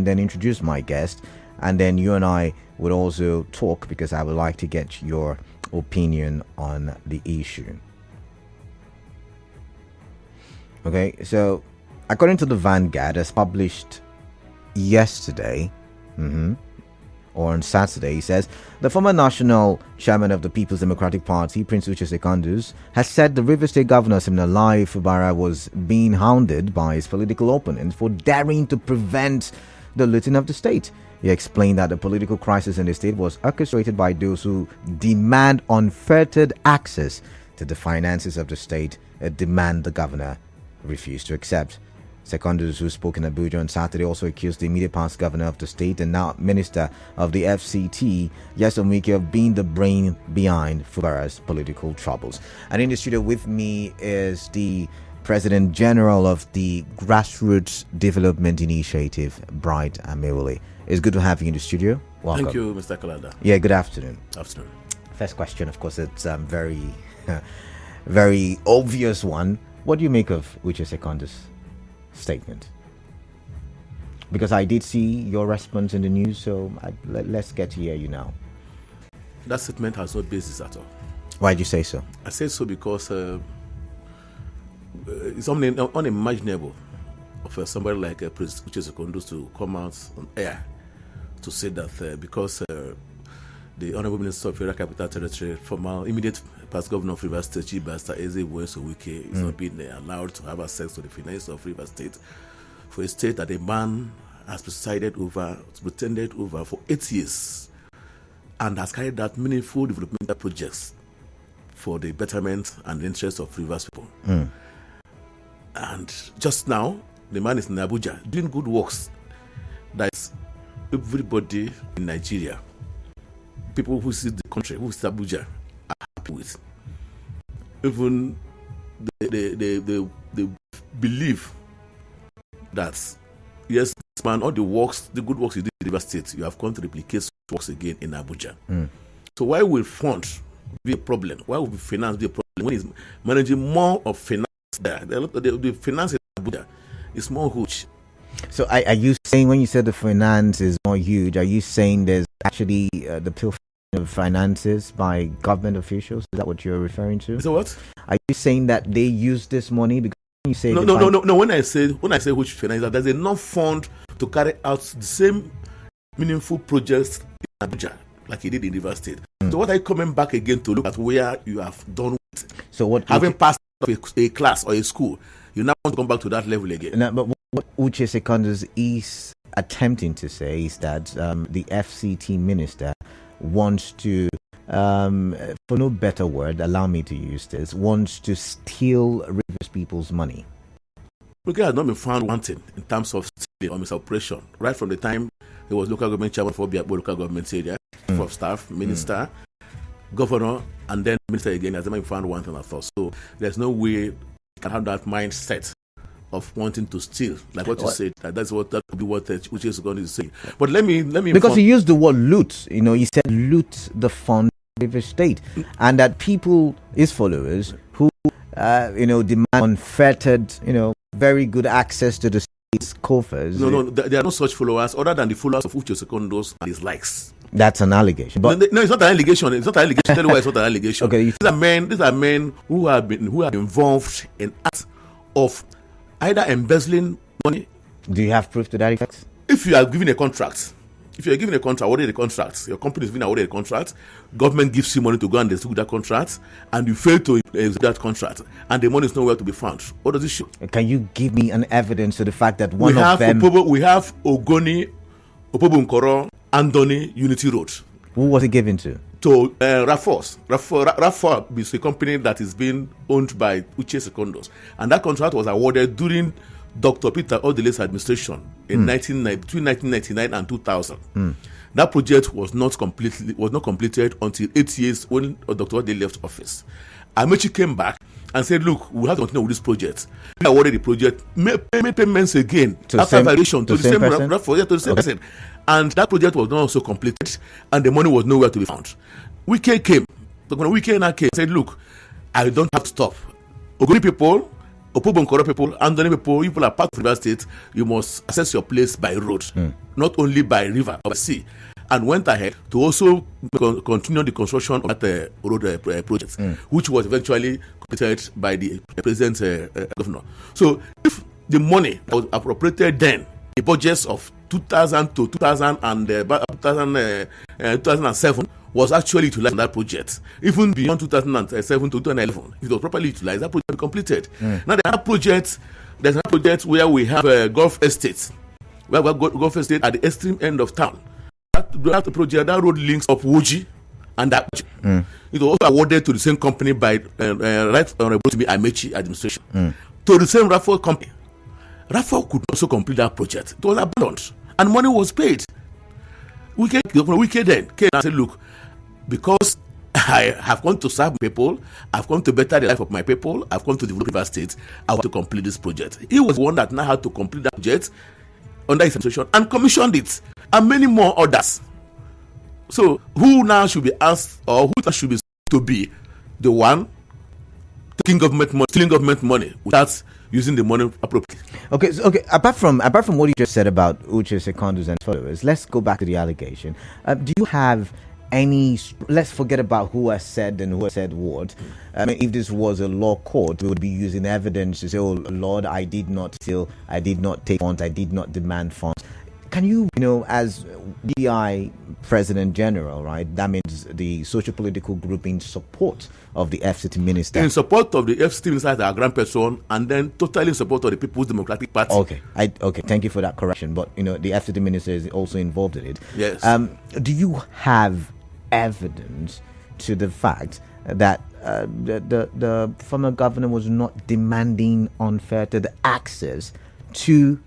and then introduce my guest, and then you and I would also talk, because I would like to get your opinion on the issue. Okay, so according to the Vanguard, as published yesterday, or on Saturday, he says the former national chairman of the People's Democratic Party, Prince Uche Secondus, has said the Rivers State Governor Siminalayi Fubara was being hounded by his political opponents for daring to prevent the looting of the state. He explained that the political crisis in the state was orchestrated by those who demand unfettered access to the finances of the state, a demand the governor refused to accept. Secondus, who spoke in Abuja on Saturday, also accused the immediate past governor of the state and now minister of the FCT, Nyesom Wike, of being the brain behind Fubara's political troubles. And in the studio with me is the President General of the Grassroots Development Initiative, Bright Amewole. It's good to have you in the studio. Welcome. Thank you, Mr. Kalanda. Yeah, good afternoon. Afternoon. First question, of course, it's very, very obvious one. What do you make of Uche Secondus' statement? Because I did see your response in the news, so let's get to hear you now. That statement has no basis at all. Why did you say so? I say so because it's unimaginable for somebody like Prince Uche Secondus to come out on air to say that because the Honorable Minister of Federal Capital Territory, former immediate past governor of Rivers State, Chief Barrister Nyesom Wike, is not being allowed to have access to the finances of Rivers State, for a state that a man has pretended over for 8 years and has carried out meaningful developmental projects for the betterment and the interest of Rivers people. And just now, the man is in Abuja doing good works that everybody in Nigeria, people who see the country, who see Abuja, are happy with. Even they believe that, yes, this man, all the works, the good works you did in River State, you have come to replicate works again in Abuja. So why will funds be a problem? Why will finance be a problem when he's managing more of finance there? The finance in Abuja is more huge. So are you saying, when you said the finance is more huge, are you saying there's actually the pilfering of finances by government officials? Is that what you're referring to? So what? Are you saying that they use this money? Because when you say no. When I say huge finance, there's enough fund to carry out the same meaningful projects in Abuja like he did in River State. So what are you coming back again to look at where you have done with? So what, having passed a class or a school, you now want to come back to that level again? No, but what Uche Secondus is attempting to say is that the FCT minister wants to, for no better word, allow me to use this, wants to steal Rivers people's money. Uche has not been found wanting in terms of stealing or misoperation. Right from the time he was local government chairman for Biakbo local government area, for staff, minister, governor, and then minister again, has never been found wanting at all. So there's no way you can have that mindset of wanting to steal, like what you said. That could be what Uche Secondus is saying. But let me because he used the word loot. He said loot the fund of the state, and that people, his followers, who demand unfettered, very good access to the state's coffers. No, there are no such followers other than the followers of Uche Secondus and his likes. That's an allegation. But no, it's not an allegation. It's not an allegation. Tell you why it's not an allegation. Okay, these are men who have been involved in acts of either embezzling money. Do you have proof to that effect? If you are given a contract, awarded a contract, your company is being awarded a contract, government gives you money to go and execute that contract, and you fail to execute that contract, and the money is nowhere to be found. What does it show? Can you give me an evidence to the fact that we have Ogoni, Opobo Nkoro, Andoni, Unity Road. Who was it given to? To Rafos. Rafos is a company that is being owned by Uche Secondus, and that contract was awarded during Dr. Peter Odele's administration in between 1999 and 2000. That project was not completed until 8 years when Dr. Odele left office. Amechi came back and said, "Look, we have to continue with this project." We awarded the project, payments again after variation to the same person, and that project was not also completed, and the money was nowhere to be found. Wike came. Wike now came and said, "Look, I don't have to stop. Ogoni people Opobon corrupt people, and people are part of River State, you must access your place by road, not only by river or by sea. And went ahead to also continue the construction of that road project, which was eventually completed by the present governor. So, if the money that was appropriated then, the budgets of 2000 to 2007 was actually utilized on that project. Even beyond 2007 to 2011, if it was properly utilized, that project was completed. Now, there's a project where we have a golf estate. We have a golf estate at the extreme end of town. That project, that road links up Woji and that. It was also awarded to the same company by Right Honorable to be Amechi administration. To the same Raffle company. Raffle could also complete that project. It was abandoned and money was paid. We came then and said, look, because I have come to serve people, I've come to better the life of my people, I've come to develop River State, I want to complete this project. He was one that now had to complete that project under his administration and commissioned it, and many more others. So who now should be asked, or who should be to be the one taking government money, stealing government money without using the money appropriately? Okay, apart from what you just said about Uche Secondo's and followers, let's go back to the allegation. Do you have any, let's forget about who has said and who has said what. I mean, if this was a law court, we would be using evidence to say, oh Lord, I did not steal, I did not take funds, I did not demand funds. Can you, as DI President General, right, that means the socio-political group in support of the FCT minister. In support of the FCT minister as our grand person, and then totally in support of the People's Democratic Party. Okay, thank you for that correction. But, the FCT minister is also involved in it. Yes. Do you have evidence to the fact that the former governor was not demanding unfettered access to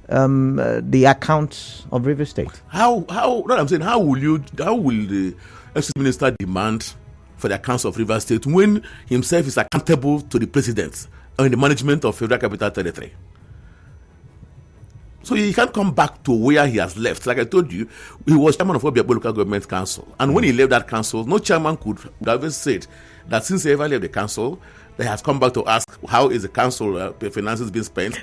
the accounts of River State? How what I'm saying, how will the FCT minister demand for the accounts of River State when himself is accountable to the president on the management of Federal Capital Territory? So he can't come back to where he has left. Like I told you, he was chairman of Obiabo Local Government Council. And when he left that council, no chairman could have said that since he ever left the council, they has come back to ask how is the council finances being spent.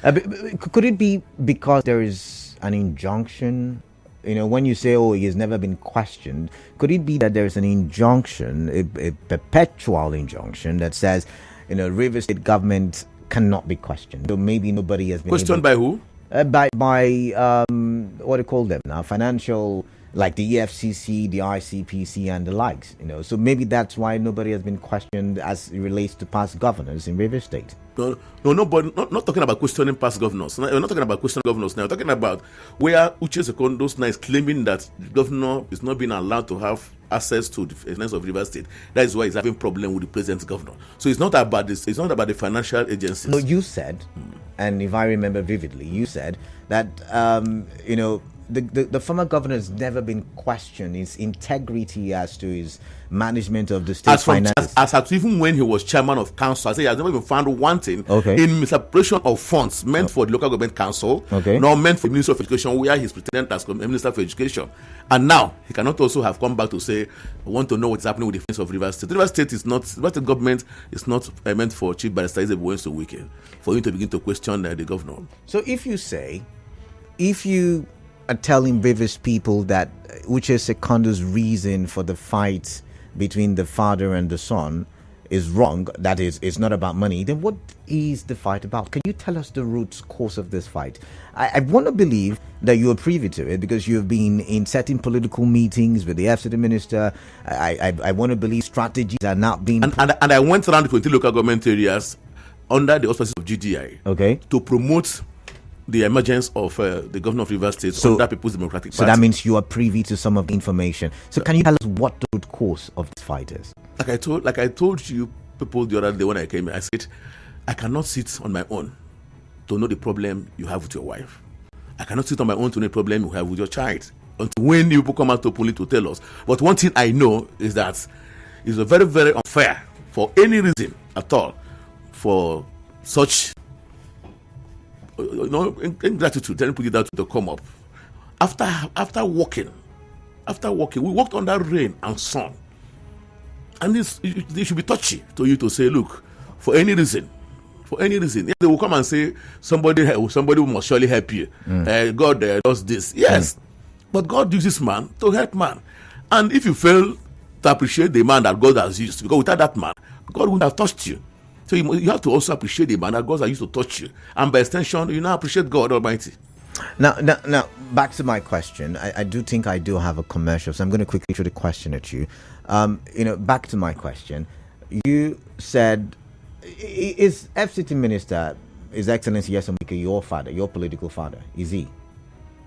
Could it be because there is an injunction? When you say, oh, he has never been questioned, could it be that there's an injunction, a perpetual injunction that says, River State government cannot be questioned? So maybe nobody has been questioned by who? By what do you call them now? Financial, like the EFCC, the ICPC, and the likes. So maybe that's why nobody has been questioned as it relates to past governors in River State. No, but not talking about questioning past governors. We're not talking about questioning governors now. We're talking about where Uche Secondos now is claiming that the governor is not being allowed to have access to the finance of River State. That is why he's having problem with the present governor. So it's not about this. It's not about the financial agencies. No, you said, and if I remember vividly, you said that the former governor has never been questioned his integrity as to his management of the state finances. As even when he was chairman of council, I say he has never been found wanting in misappropriation of funds meant for the local government council, nor meant for the Minister of Education, where he's pretending as Minister for Education. And now he cannot also have come back to say, I want to know what's happening with the finance of River State. River State is not, River State government is not meant for Chief Barrister Ezebowens Wike, for him to begin to question the governor. So if you are telling Rivers people that Uche Secondo's reason for the fight between the father and the son is wrong, that is, it's not about money, then what is the fight about? Can you tell us the root cause of this fight? I want to believe that you are privy to it because you have been in certain political meetings with the FCT minister. I want to believe strategies are not being... And I went around the 20 local government areas under the auspices of GDI to promote the emergence of the governor of River State under People's Democratic Party. So that means you are privy to some of the information. So can you tell us what the root cause of this fight is? Like I told you people the other day when I came here, I said, I cannot sit on my own to know the problem you have with your wife. I cannot sit on my own to know the problem you have with your child. Until when you people come out openly to tell us. But one thing I know is that it's very, very unfair for any reason at all for such ingratitude, then put it out to come up. After walking, we walked under rain and sun. And it should be touchy to you to say, look, for any reason, for any reason. They will come and say somebody must surely help you. God does this. Yes, but God uses man to help man. And if you fail to appreciate the man that God has used, because without that man, God wouldn't have touched you. So you have to also appreciate the man that God has used to touch you, and by extension, you now appreciate God Almighty. Now, back to my question. I do think I do have a commercial, so I'm going to quickly throw the question at you. Back to my question. You said, is FCT Minister, His Excellency Yesomike, your father, your political father? Is he?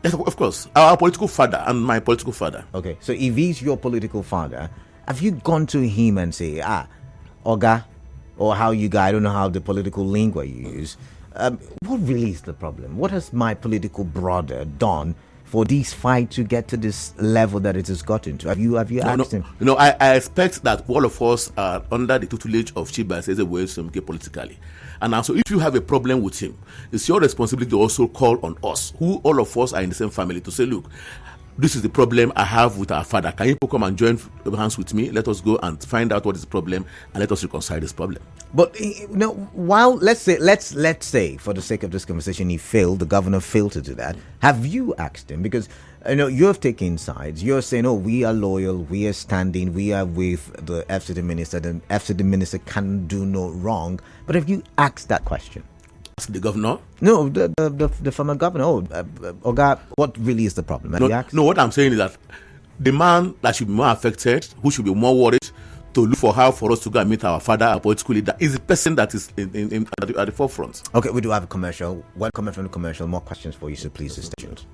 Yes, of course. Our political father and my political father. Okay, so if he's your political father, have you gone to him and say, Oga, or how you guys, I don't know how the political lingo you use, what really is the problem? What has my political brother done for this fight to get to this level that it has gotten to? Have you asked him? I expect that all of us are under the tutelage of Chiba Somke politically. And also, if you have a problem with him, it's your responsibility to also call on us, who all of us are in the same family, to say, look, this is the problem I have with our father. Can you come and join hands with me? Let us go and find out what is the problem, and let us reconcile this problem. But while let's say for the sake of this conversation, the governor failed to do that. Have you asked him? Because you have taken sides. You're saying, "Oh, we are loyal, we are standing, we are with the FCT minister. The FCT minister can do no wrong." But have you asked that question? The governor? No, the former governor. Oga, what really is the problem? No, what I'm saying is that the man that should be more affected, who should be more worried to look for how for us to go and meet our father, our political leader, is the person that is at the forefront. Okay, we do have a commercial. Welcome from the commercial. More questions for you, so please stay tuned.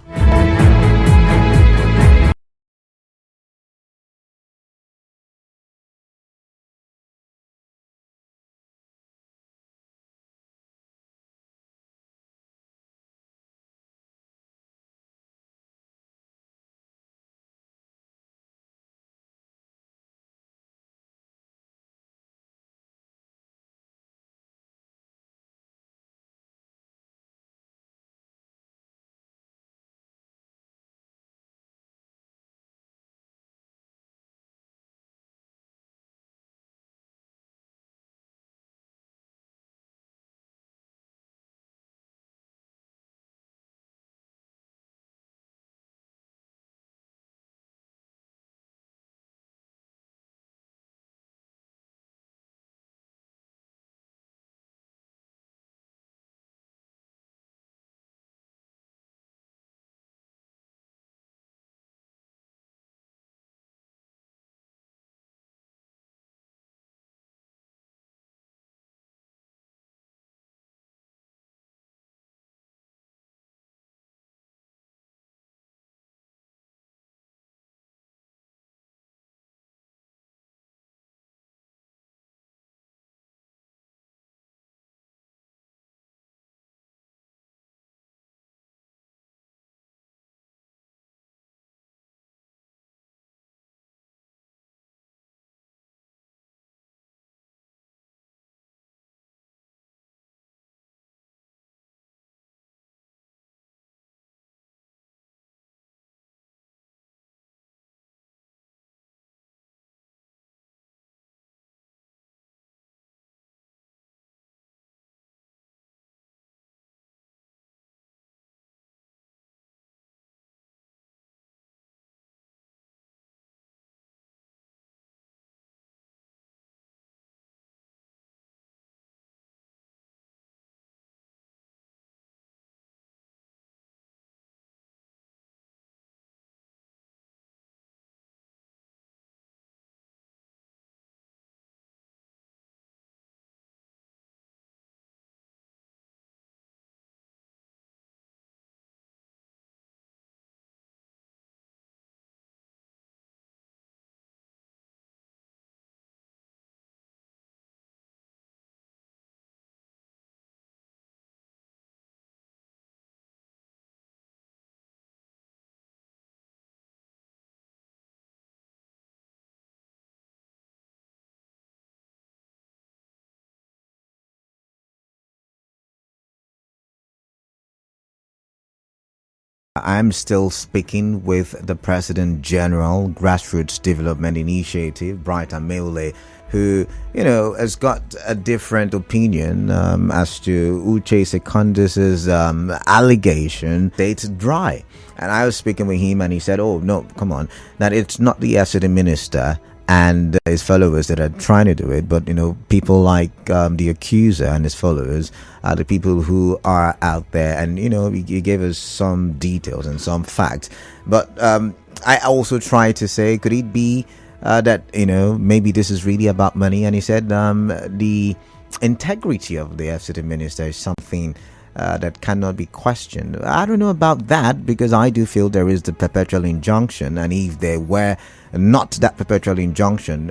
I'm still speaking with the President General Grassroots Development Initiative, Bright Ameule, who, has got a different opinion as to Uche Secondus's allegation dated dry. And I was speaking with him and he said, oh, no, come on, that it's not the FCT minister and his followers that are trying to do it, but people like the accuser and his followers are the people who are out there. And he gave us some details and some facts, but I also tried to say, could it be that maybe this is really about money? And he said the integrity of the FCT minister is something that cannot be questioned. I don't know about that, because I do feel there is the perpetual injunction, and if there were not that perpetual injunction,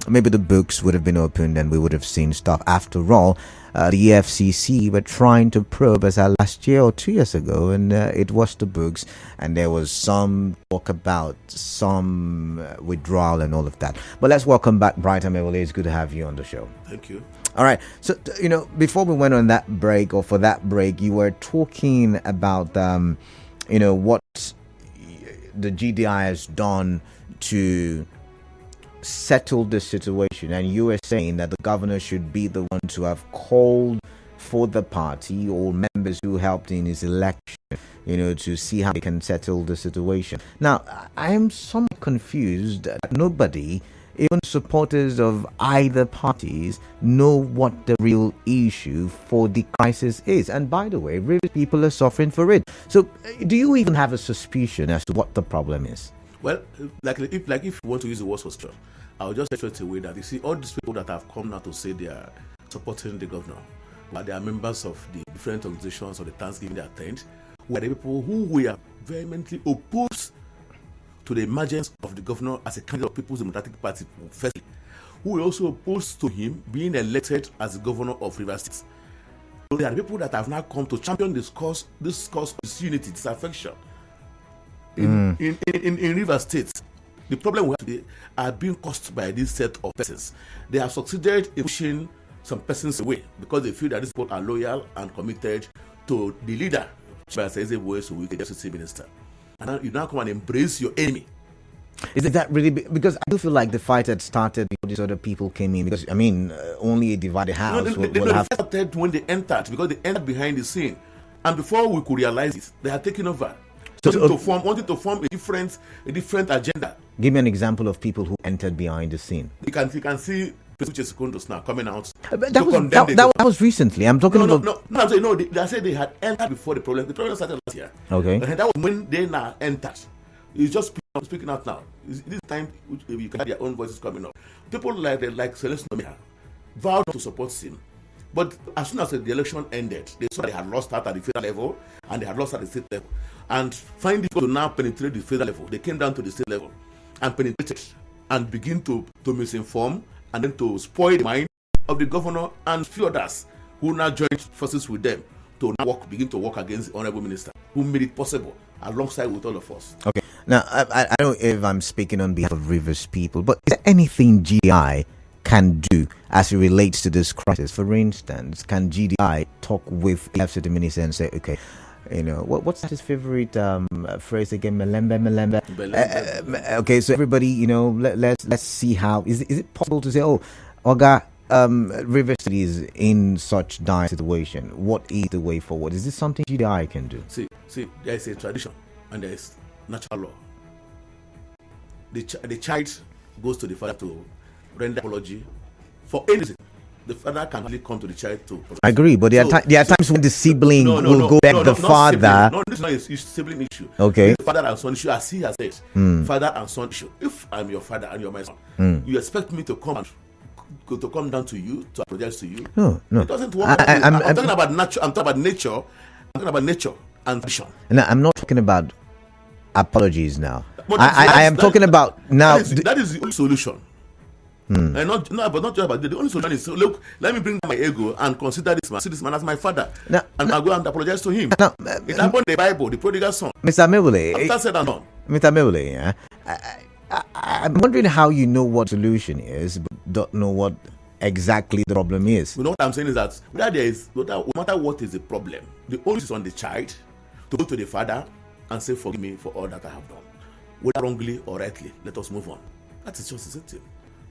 maybe the books would have been opened and we would have seen stuff. After all, the EFCC were trying to probe us last year or 2 years ago, and it was the books, and there was some talk about some withdrawal and all of that. But let's welcome back Bright Ameule. It's good to have you on the show. Thank you. All right. So, before we went on that break, or for that break, you were talking about, what the GDI has done to settle the situation. And you were saying that the governor should be the one to have called for the party or members who helped in his election, to see how they can settle the situation. Now, I am somewhat confused that nobody, even supporters of either parties, know what the real issue for the crisis is. And by the way, really, people are suffering for it. So do you even have a suspicion as to what the problem is? Well, if you want to use the word frustration, I'll just say straight away that you see all these people that have come now to say they are supporting the governor, but they are members of the different organizations or the Thanksgiving they attend, were the people who were vehemently opposed to the emergence of the governor as a candidate of People's Democratic Party, firstly, who were also opposed to him being elected as the governor of Rivers State. So there are people that have now come to champion this cause of disunity, disaffection in Rivers State. The problem we have today are being caused by this set of persons. They have succeeded in pushing some persons away because they feel that these people are loyal and committed to the leader, the justice minister. And now you now come and embrace your enemy. Is it that really because I do feel like the fight had started before these other people came in? Because only a divided house will have started when they entered, because they entered behind the scene, and before we could realize it, they had taken over. Wanted to form a different agenda. Give me an example of people who entered behind the scene. You can see President Secondus now coming out. That was recently. I'm talking about. I'm saying they said they had entered before the problem. The problem started last year. Okay. And that was when they now entered. It's just speaking out now. This time you can have their own voices coming up. People like Celeste Nomia vowed to support him. But as soon as the election ended, they saw they had lost out at the federal level and they had lost at the state level. And finding to now penetrate the federal level, they came down to the state level and penetrated and begin to misinform and then to spoil the mind of the governor and few others who now joined forces with them to now begin to work against the honorable minister, who made it possible alongside with all of us. Okay. Now, I don't know if I'm speaking on behalf of Rivers people, but is there anything GDI can do as it relates to this crisis? For instance, can GDI talk with the FCT minister and say, okay, what's his favorite phrase again? Melembe. Okay, so everybody, let's see how is it possible to say, oh, Oga, Rivers City is in such dire situation. What is the way forward? Is this something GDI can do? See, there is a tradition and there is natural law. The child goes to the father to render apology for anything. The father can only come to the child to protest. I agree, but there are times when the sibling will go back the father. No, this is not a sibling issue. Okay. It's father and son issue, as he has said. Father and son issue. If I'm your father and you're my son, you expect me to come down to you, to apologize to you? No. It doesn't work. I'm talking about nature. I'm talking about nature and tradition. No, I'm not talking about apologies now. I am talking about now. That is the only solution. And not just about the only solution is, look, let me bring my ego and consider this man, see this man as my father, and I'll go and apologize to him. It happened in the Bible, the prodigal son. Mr. Ameule, after said and done. Mr. Ameule, I'm wondering how you know what solution is, but don't know what exactly the problem is. You know what I'm saying is that no matter what is the problem, the onus is on the child to go to the father and say, forgive me for all that I have done. Whether wrongly or rightly, let us move on. That is just the same thing.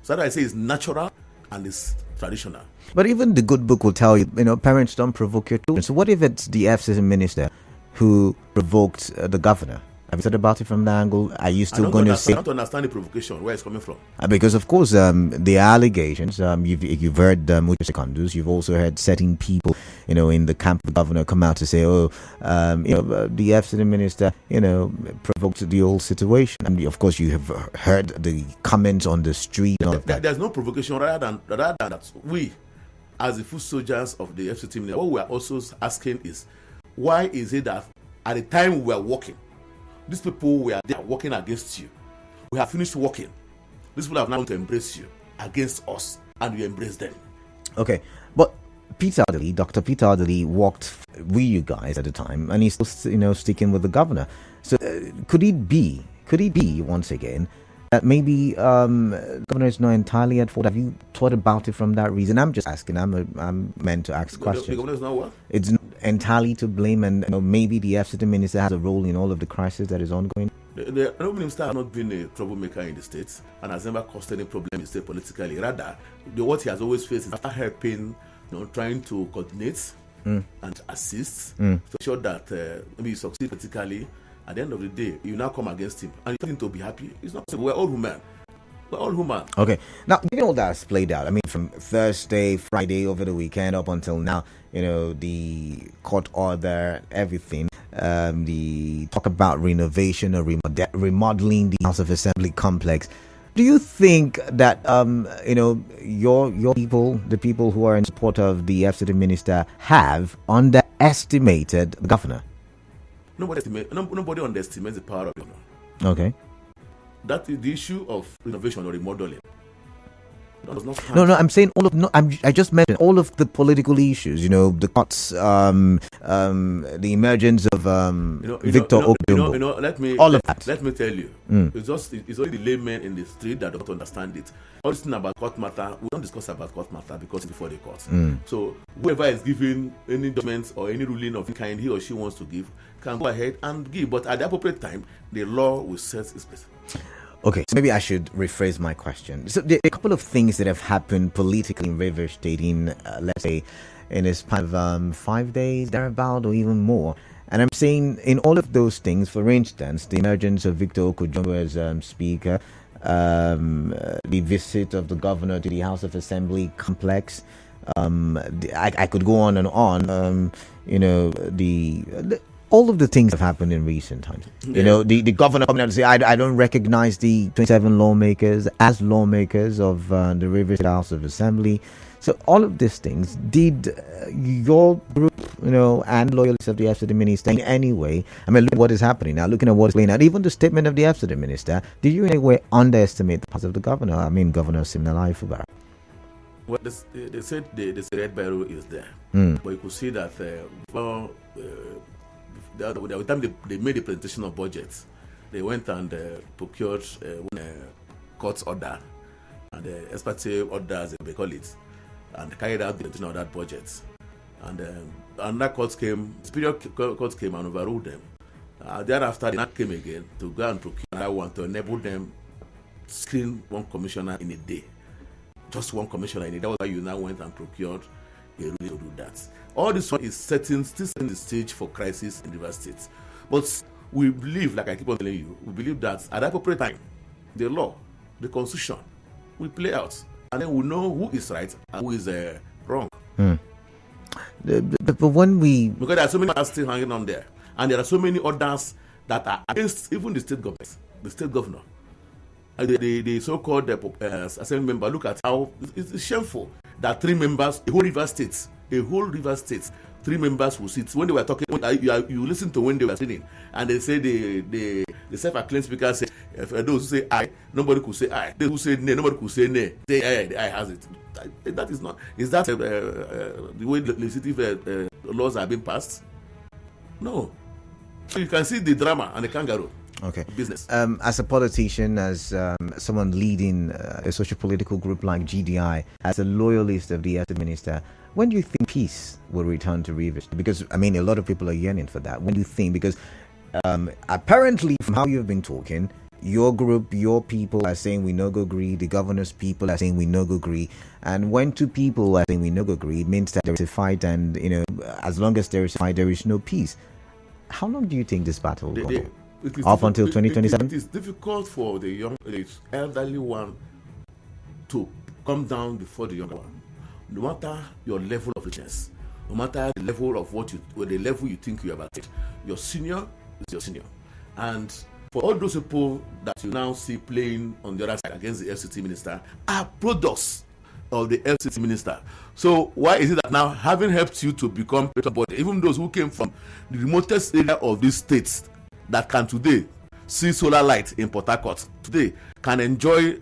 So that I say is natural and it's traditional. But even the good book will tell you, parents don't provoke your children. So what if it's the FCC minister who provoked the governor? Have you thought about it from that angle? Are you still going to say? I don't understand the provocation, where it's coming from. Because, of course, the allegations, you've heard Mucho Secondus, you've also heard certain people, in the camp of the governor come out to say, the FCC minister, provoked the whole situation. And, of course, you have heard the comments on the street and all of that. There's no provocation rather than that. We, as the foot soldiers of the FCC minister, what we are also asking is, why is it that at the time we are working, these people were there working against you. We have finished working. These people have now to embrace you against us, and you embrace them. Okay, but Dr. Peter Adderley worked with you guys at the time, and he's still, sticking with the governor. So, could it be once again that maybe the governor is not entirely at fault? Have you thought about it from that reason? I'm just asking. I'm meant to ask questions. The governor is not what? It's not entirely to blame, and maybe the FCT minister has a role in all of the crisis that is ongoing. The honorable minister has not been a troublemaker in the state and has never caused any problem in the state politically. Rather, what he has always faced is after helping, trying to coordinate and assist to ensure that maybe he succeeds politically. At the end of the day, you now come against him and you want him to be happy. It's not simple. We're all human. Okay. Now, given all that's played out, from Thursday, Friday, over the weekend, up until now, the court order, everything, the talk about renovation or remodeling the House of Assembly complex. Do you think that, your people, the people who are in support of the FCT minister, have underestimated the governor? Nobody underestimates the power of the governor. Okay. That is the issue of renovation or remodeling. No, I'm saying I just mentioned all of the political issues. The cuts, the emergence of Victor Okudumbo. All of that. Let me tell you, it's only the laymen in the street that don't understand it. All this thing about court matter, we don't discuss about court matter because it's before the court. So whoever is giving any judgments or any ruling of any kind he or she wants to give can go ahead and give, but at the appropriate time, the law will set its place. Okay, so maybe I should rephrase my question. So there are a couple of things that have happened politically in River State in, let's say, in a span of 5 days, thereabout, or even more. And I'm saying in all of those things, for instance, the emergence of Victor Okudumbo as Speaker, the visit of the governor to the House of Assembly complex, I could go on and on, all of the things have happened in recent times. Yeah. The governor coming out and say, I don't recognize the 27 lawmakers as lawmakers of the River State House of Assembly. So all of these things, did your group, and loyalists of the FCT minister in any way, look at what is happening now, looking at what is playing out, even the statement of the FCT minister, did you in any way underestimate the part of the governor? Governor Siminalayi Fubara. Well, they said the red barrel is there. But you could see that the time they made the presentation of budgets, they went and procured court order and expected orders, they call it, and carried out the presentation of that budget. And that court came, superior court came and overruled them. Thereafter, they came again to go and procure another one to enable them screen one commissioner in a day. Just one commissioner in a day. That was why you now went and procured a ruling to do that. All this one is still setting the stage for crisis in the River State. But we believe, like I keep on telling you, we believe that at the appropriate time, the law, the constitution will play out. And then we'll know who is right and who is wrong. But when because there are so many others still hanging on there. And there are so many others that are against even the state government, the state governor. And the so-called assembly member, look at how it's shameful that 3 members, a whole River State, 3 members will sit. When they were talking, you listen to when they were sitting, and they say the self-acclaimed speaker said, those who say aye, nobody could say aye. Those who say nay, nobody could say nay. Say aye, the aye has it. That is not. Is that the way legislative laws are being passed? No. So you can see the drama and the kangaroo. Okay. Business. As a politician, as someone leading a social-political group like GDI, as a loyalist of the FCT minister, when do you think peace will return to Rivers? Because, a lot of people are yearning for that. When do you think? Because apparently, from how you've been talking, your group, your people are saying we no go agree. The governor's people are saying we no go agree. And when two people are saying we no go agree, it means that there is a fight, and as long as there is a fight, there is no peace. How long do you think this battle will go? Up until 2027? It is difficult for the elderly one to come down before the younger one. No matter your level of richness, no matter the level of the level you think you are about it, your senior is your senior. And for all those people that you now see playing on the other side against the FCT minister are products of the FCT minister. So why is it that now, having helped you to become better body, even those who came from the remotest area of these states that can today see solar light in Port Harcourt, today can enjoy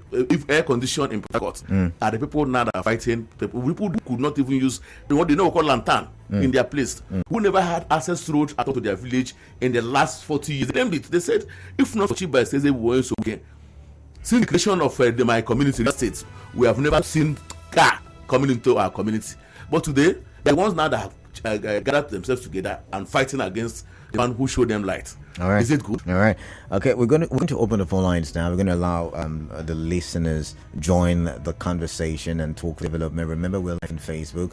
air condition in Port Harcourt, are the people now that are fighting, people who could not even use what they know called lantern in their place, who never had access road at all to their village in the last 40 years. They said, if not for Chiba, says they were so okay. Since the creation of my community in the states, we have never seen car coming into our community. But today, the ones now that have gathered themselves together and fighting against the one who showed them light. All right. Is it good? All right. Okay, we're going to open the phone lines now. We're going to allow the listeners join the conversation and talk development. Remember, we're live on Facebook.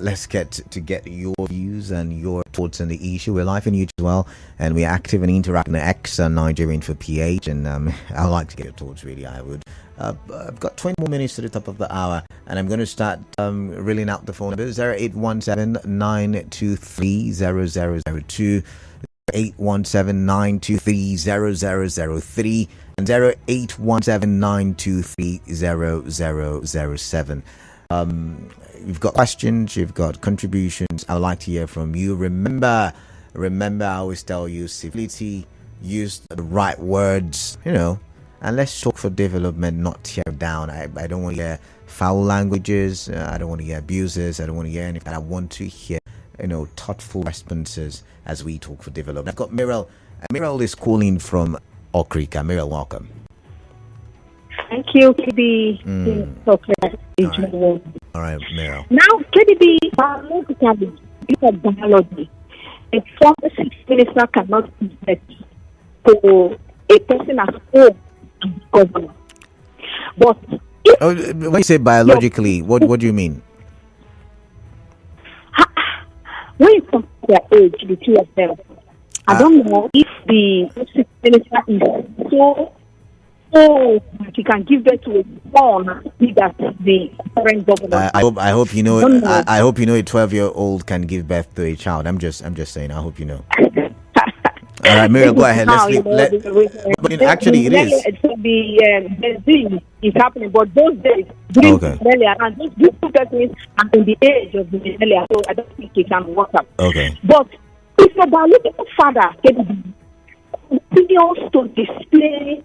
Let's get your views and your thoughts on the issue. We're live on YouTube as well, and we're active and interacting on X and Nigerian for PH. And I'd like to get your thoughts. Really, I would. I've got 20 more minutes to the top of the hour, and I'm going to start reeling out the phone number: 0817-923-0002, 817-923-0003, and 0817-923-0007. You've got questions, you've got contributions. I'd like to hear from you. Remember, I always tell you, civility, use the right words, and let's talk for development, not tear down. I don't want to hear foul languages. I don't want to hear abuses. I don't want to hear anything. I want to hear, thoughtful responses as we talk for development. I've got Mirel. Mirel is calling from Okrika. Mirel, welcome. Thank you, KDB. All right, Mirel. Now, KDB, biologically, because biology, a former minister cannot be set to a person as old as governor. But when you say biologically, what do you mean? When it comes to their age, the two of them, I don't know if the minister is so that he can give birth to a son as the current governor. I hope you know. I hope you know a 12-year-old can give birth to a child. I'm just saying. I hope you know. All right, Miriam, go ahead. Actually, it is. The disease is happening, but those days, earlier, and these two persons are in the age of the earlier, so I don't think it can work out. Okay. But if your biological father continues to display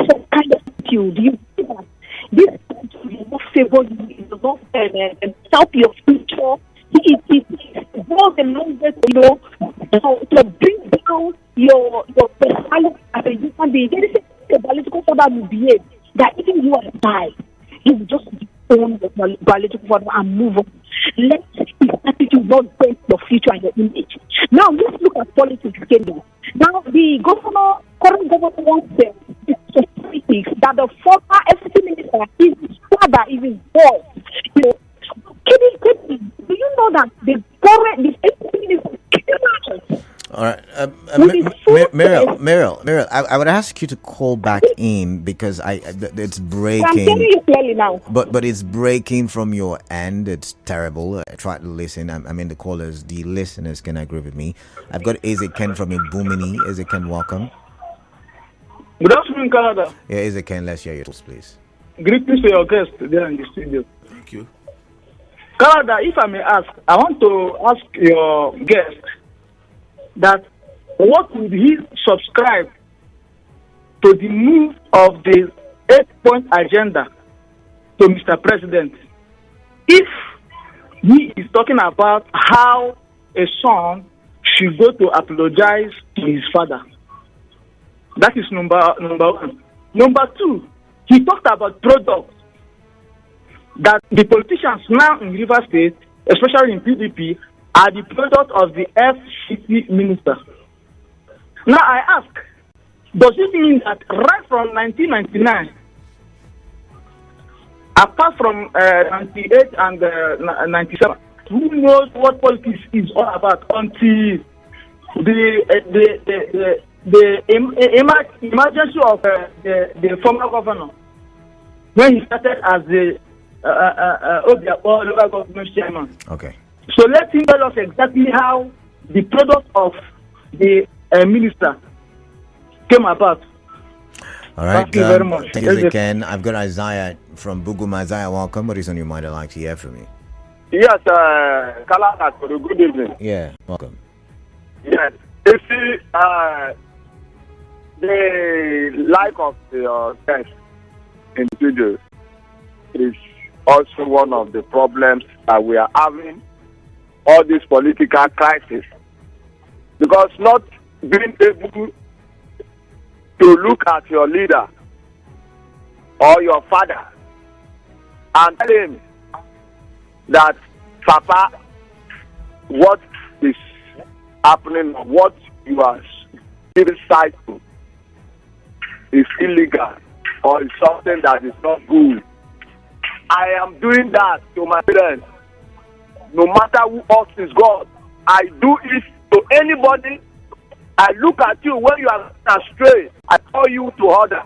some kind of attitude, you see that this attitude will not favor you, it will not help your future. It goes a long way, to bring down your personality as a human being. There is a biological father will behave that even you are die, he will just own the biological father and move on. Let his attitude not bend your future and your image. Now let's look at politics again. Now the current governor wants the politics that the former FCT minister is his father, is his boss. Do you know that the FCT minister is all right, Meryl, I would ask you to call back in because it's breaking. I'm telling you clearly now. But it's breaking from your end. It's terrible. I try to listen. I mean, the listeners can agree with me. I've got Ezekiel from Ibumini. Ezekiel, welcome. Good afternoon, Canada. Yeah, Ezekiel, let's hear your thoughts, please. Greetings to your guest there in the studio. Thank you. Canada, if I may ask, I want to ask your guest that what would he subscribe to the move of the 8-point agenda to Mr. President if he is talking about how a son should go to apologize to his father? That is number one. Number two, he talked about products that the politicians now in River State, especially in PDP, are the product of the FCT minister. Now I ask, does it mean that right from 1999, apart from 98 and 97, who knows what politics is all about until the emergency of the former governor when he started as the Obiakpo local government chairman. Okay. So let him tell us exactly how the product of the minister came about. All right. Thank you very much. Thank you again. I've got Isaiah from Bugum. Isaiah, welcome. What is on your mind? I'd like to hear from you. Yes, Kala, good evening. Yeah, welcome. Yes, you see, the life of the guest in studio is also one of the problems that we are having, all this political crisis, because not being able to look at your leader or your father and tell him that, Papa, what is happening, what you are giving sight to is illegal or is something that is not good. I am doing that to my parents. No matter who else is God, I do it to anybody. I look at you when you are astray. I call you to order.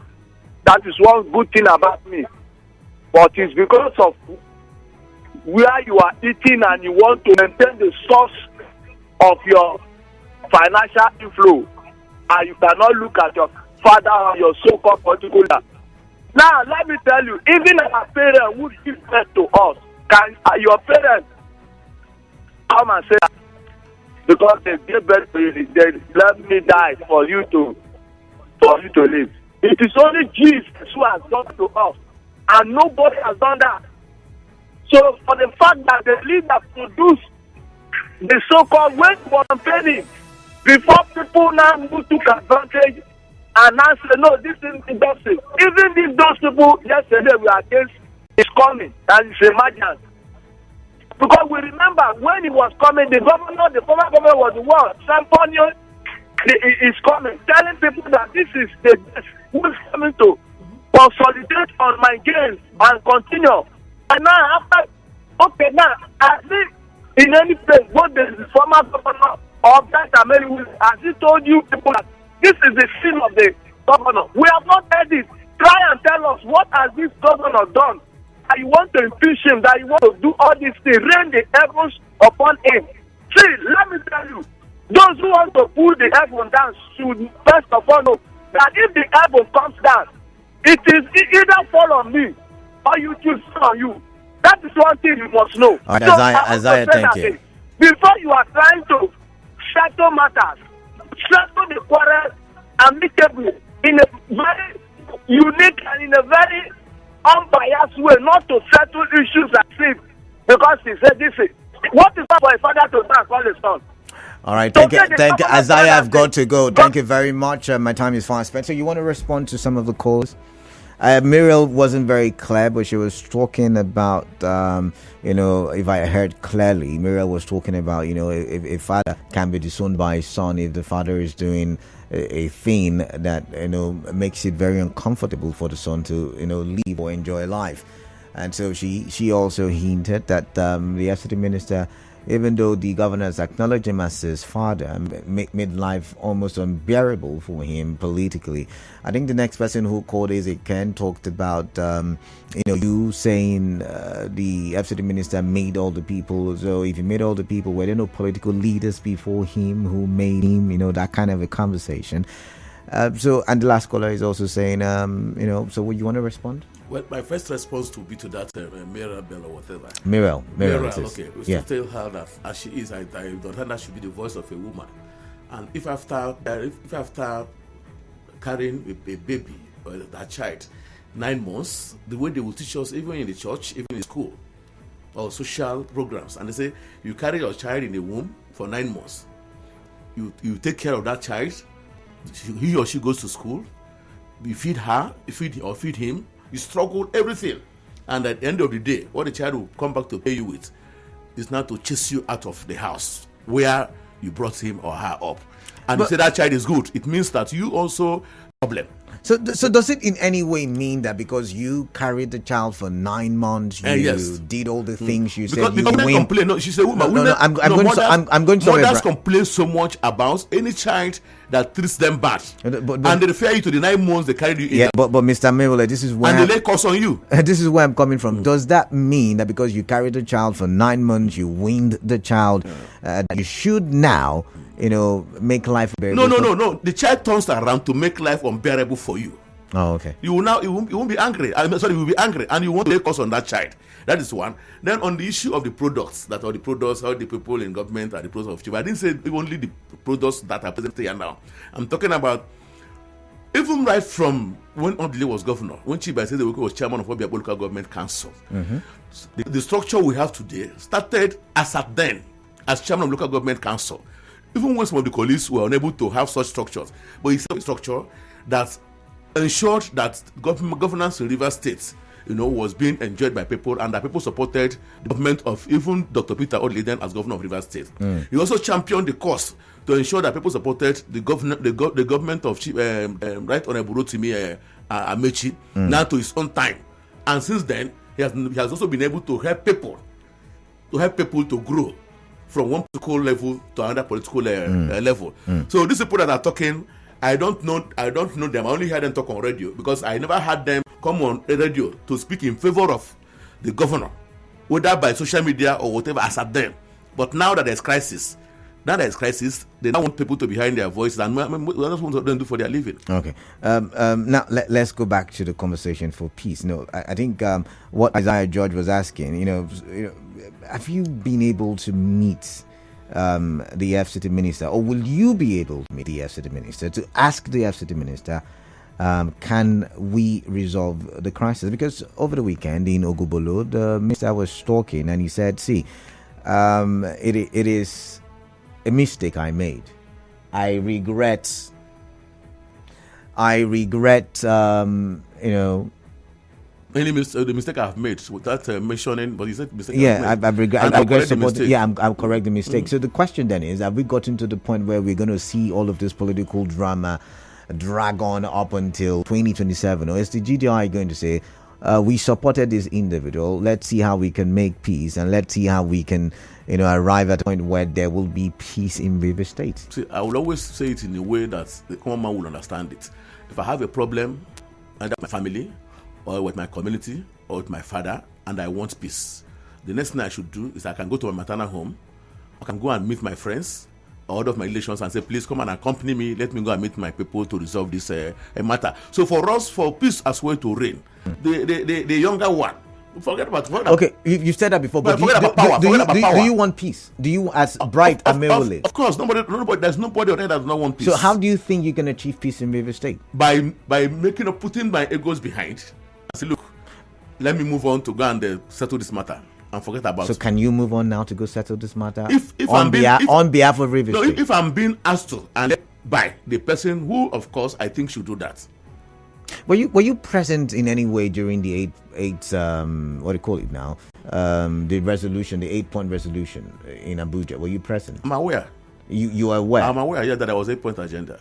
That is one good thing about me. But it's because of where you are eating and you want to maintain the source of your financial inflow, and you cannot look at your father or your so-called particular. Now, let me tell you, even our parents who give birth to us, can your parents come and say, because they gave birth to you, they let me die for you to live. It is only Jesus who has done to us, and nobody has done that. So, for the fact that the leader produced the so-called wait for campaigning before people now who took advantage and now say, no, this is injustice. Even if those people yesterday were against his coming, and it's emergency. Because we remember when he was coming, the former governor was the one championing is coming, telling people that this is the best who is coming to consolidate on my gains and continue. And now after, okay, now I see in any place, what the former governor of that America has he told you people that this is the sin of the governor? We have not heard it. Try and tell us what has this governor done that you want to impeach him, that you want to do all these things, rain the heavens upon him. See, let me tell you, those who want to pull the heaven down should first of all know that if the heaven comes down, it is either fall on me or you choose on you. That is one thing you must know. All right, so Isaiah, thank you. Before you are trying to settle matters, settle the quarrel amicably in a very unique and in a very unbiased way, not to settle issues like this. Because he said this is what is that for a father to thank all his son? All right, thank you, Isaiah. I've got to go. Thank you very much. My time is fast spent. So you want to respond to some of the calls? Muriel wasn't very clear, but she was talking about, if I heard clearly, Muriel was talking about, if a father can be disowned by his son if the father is doing a thing that, makes it very uncomfortable for the son to, leave or enjoy life. And so she also hinted that the FCT minister, even though the governor has acknowledged him as his father, made life almost unbearable for him politically. I think the next person who called is Ken talked about, you saying the FCT minister made all the people. So if he made all the people, were there no political leaders before him who made him? That kind of a conversation. And the last caller is also saying, so would you want to respond? Well, my first response would be to that Mirabel or whatever. Mirabel, okay. We should tell her that as she is, I don't think that should be the voice of a woman. And if after carrying a baby or that child 9 months, the way they will teach us, even in the church, even in school, or social programs, and they say you carry your child in the womb for 9 months, you take care of that child, he or she goes to school, you feed her, you feed him. You struggle everything, and at the end of the day, what the child will come back to pay you with is not to chase you out of the house where you brought him or her up, and you say that child is good, it means that you also problem. So does it in any way mean that because you carried the child for 9 months, you yes. did all the things you Because said you women win? complain. No, she's a woman. No, I'm going to mothers complain so much about any child that treats them bad, but and they refer you to the 9 months they carried you in. Yeah, but Mr. Mewole, this is where and they lay curse on you. This is where I'm coming from. Does that mean that because you carried the child for 9 months, you weaned the child, that you should now, make life bearable? No. The child turns around to make life unbearable for you. Oh, okay. You won't be angry. You will be angry, and you want to lay curse on that child. That is one. Then on the issue of the products, how the people in government are the products of Chiba. I didn't say only the products that are present here now. I'm talking about even right from when Odile was governor, when Chiba said that we was chairman of Obia Local Government Council. Mm-hmm. The structure we have today started as chairman of local government council. Even when some of the colleagues were unable to have such structures, but it's a structure that ensured that governance in Rivers State, was being enjoyed by people, and that people supported the government of even Dr. Peter Odile as governor of Rivers State. He also championed the cause to ensure that people supported the government of Right Honorable Rotimi Amechi, now to his own time. And since then, he has also been able to help people to grow from one political level to another political level. So these people that are talking, I don't know them. I only heard them talk on radio, because I never had them come on radio to speak in favor of the governor, whether by social media or whatever, as at them. But now that there's crisis, they now want people to be hearing their voices, and that's what they do for their living. Okay. Now let's go back to the conversation for peace. I think what Isaiah George was asking, have you been able to meet the FCT minister, or will you be able to meet the FCT minister to ask the FCT minister, can we resolve the crisis? Because over the weekend in Ogubolo, the minister was talking and he said, see, it is a mistake I made. I regret Any the mistake I've made without mentioning, but you said mistake. Yeah, I regret supporting. Yeah, I'll correct the mistake. Mm. So the question then is: have we gotten to the point where we're going to see all of this political drama drag on up until 2027, or is the GDI going to say, we supported this individual, let's see how we can make peace, and let's see how we can, arrive at a point where there will be peace in River State? See, I will always say it in a way that the common man will understand it. If I have a problem, either with my family, or with my community, or with my father, and I want peace, the next thing I should do is I can go to my maternal home, I can go and meet my friends, or all of my relations, and say, please come and accompany me, let me go and meet my people to resolve this matter. So for us, for peace as well to reign, the younger one, forget about okay, you said that before, but do you want peace? Do you, as Bright Amewole? Of course, nobody, there's nobody on earth that does not want peace. So how do you think you can achieve peace in River State? By putting my egos behind, and say, look, let me move on to go and settle this matter and forget about it. So can you move on now to go settle this matter if on behalf of River State? If I'm being asked to, and led by the person who, of course, I think should do that. Were you present in any way during the eight what do you call it now? The resolution, the 8-point resolution in Abuja. Were you present? I'm aware. You are aware? I'm aware, yeah, that there was 8-point agenda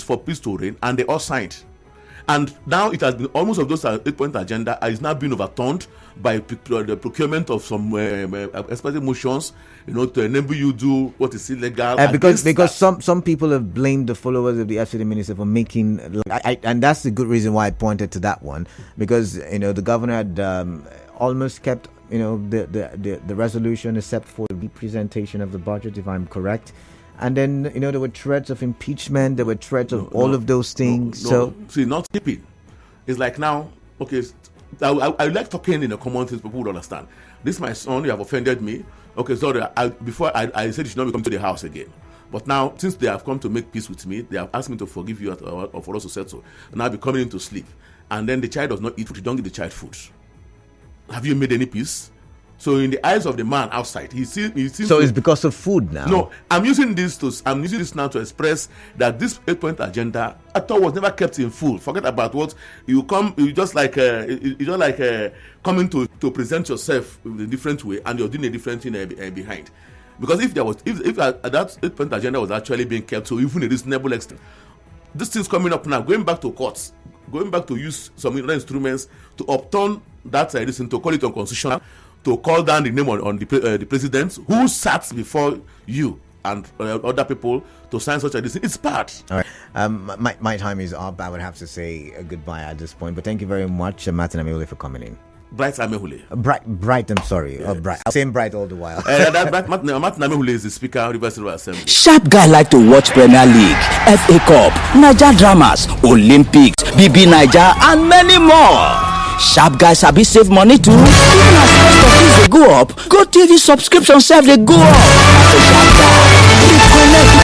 for peace to reign, and they all signed. And now it has been almost of those 8-point agenda is now being overturned by the procurement of some expected motions, to enable you do what is illegal. Because some people have blamed the followers of the FCD minister for making, and that's the good reason why I pointed to that one, because the governor had almost kept the resolution except for the representation of the budget, if I'm correct. And then, there were threats of impeachment. There were threats of all of those things. So, see, not keeping. It's like now, okay, I like talking in a common things people would understand. This is my son, you have offended me. Okay, sorry, before I said you should not be coming to the house again. But now, since they have come to make peace with me, they have asked me to forgive you or for us to settle. And I'll be coming in to sleep. And then the child does not eat food. You don't give the child food. Have you made any peace? So in the eyes of the man outside, he seems so it's because of food now. No, I'm using this now to express that this 8-point agenda I thought was never kept in full. Forget about what you just like coming to present yourself in a different way, and you're doing a different thing behind. Because if there was, if that 8-point agenda was actually being kept to even a reasonable extent, this thing's coming up now, going back to courts, going back to use some other instruments to upturn that listen, to call it unconstitutional, to call down the name on the president who sat before you and other people to sign such a decision. It's bad. All right. My time is up. I would have to say goodbye at this point. But thank you very much, Martin Amewule, for coming in. Bright Amehule. Bright, I'm sorry. Yes. Bright. I'm saying Bright all the while. Martin Amehule is the Speaker of the University of Assembly. Sharp guy like to watch Premier League, FA Cup, Niger Dramas, Olympics, BB Niger, and many more. Sharp guys sabi save money too. Even as cost of things dey go up, Go TV subscription sef dey go up. Sharp guy, connect.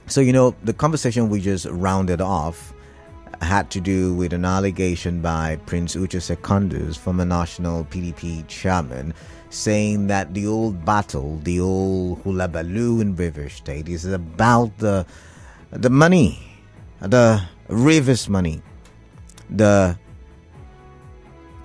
So, the conversation we just rounded off had to do with an allegation by Prince Uche Secondus, former national PDP chairman, saying that the old battle, the old hula baloo in River State, is about the money, the Rivers money, the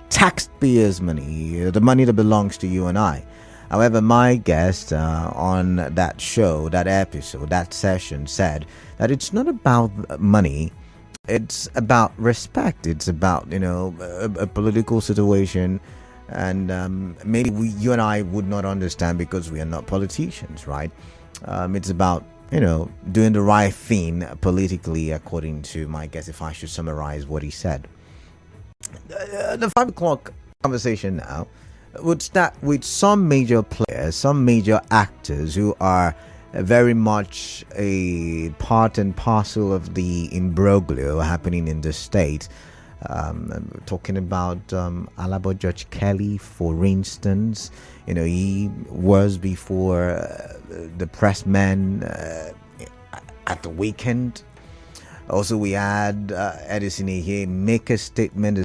taxpayers' money, the money that belongs to you and I. However, my guest on that show, that episode, that session said that it's not about money. It's about respect. It's about, a political situation. And maybe you and I would not understand because we are not politicians, right? It's about, doing the right thing politically, according to my guess, if I should summarize what he said. The 5 o'clock conversation now would start with some major players, some major actors who are very much a part and parcel of the imbroglio happening in the state. Talking about Alabo Judge Kelly, for instance. He was before the pressman at the weekend. Also, we had Edison here make a statement